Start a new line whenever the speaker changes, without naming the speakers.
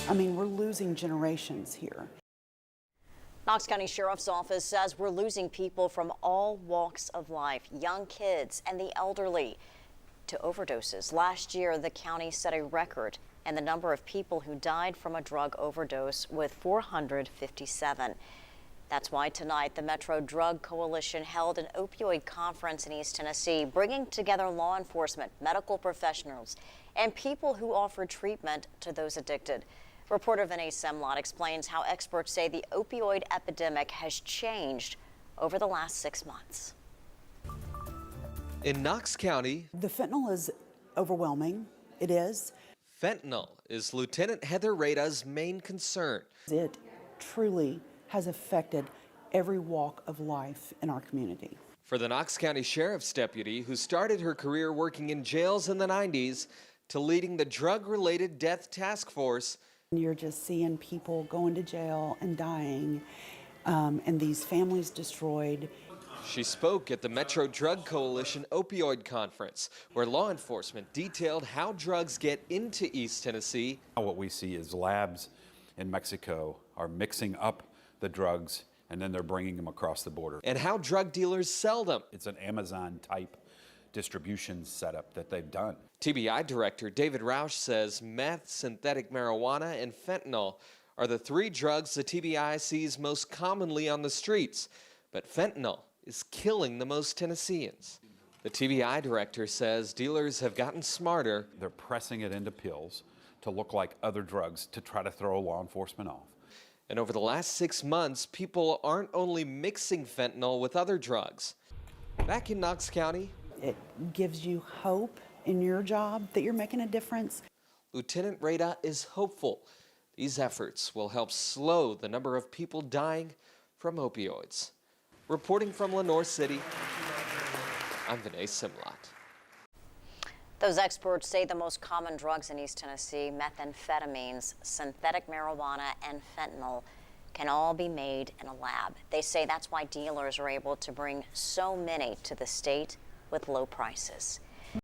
I mean, we're losing generations here.
Knox County Sheriff's Office says we're losing people from all walks of life, young kids and the elderly, to overdoses. Last year, the county set a record in the number of people who died from a drug overdose with 457. That's why tonight the Metro Drug Coalition held an opioid conference in East Tennessee, bringing together law enforcement, medical professionals, and people who offer treatment to those addicted. Reporter Vinay Semlot explains how experts say the opioid epidemic has changed over the last 6 months.
In Knox County,
The fentanyl is overwhelming. It is.
fentanyl is Lieutenant Heather Reyda's main concern.
It truly has affected every walk of life in our community.
For the Knox County Sheriff's deputy, who started her career working in jails in the 90s, to leading the drug-related death task force,
You're just seeing people going to jail and dying, and these families destroyed.
she spoke at the Metro Drug Coalition opioid conference, where law enforcement detailed how drugs get into East Tennessee.
What we see is labs in Mexico are mixing up the drugs and then they're bringing them across the border.
And how drug dealers sell them.
It's an Amazon-type distribution setup that they've done.
TBI Director David Roush says meth, synthetic marijuana, and fentanyl are the 3 drugs the TBI sees most commonly on the streets. But fentanyl is killing the most Tennesseans. The TBI Director says dealers have gotten smarter.
They're pressing it into pills to look like other drugs to try to throw law enforcement off.
And over the last 6 months, people aren't only mixing fentanyl with other drugs. Back in Knox County,
It gives you hope in your job that you're making a difference.
Lieutenant Reyda is hopeful these efforts will help slow the number of people dying from opioids. Reporting from Lenore City, I'm Vinay Semlot.
Those experts say the most common drugs in East Tennessee, methamphetamines, synthetic marijuana, and fentanyl, can all be made in a lab. They say that's why dealers are able to bring so many to the state with low prices.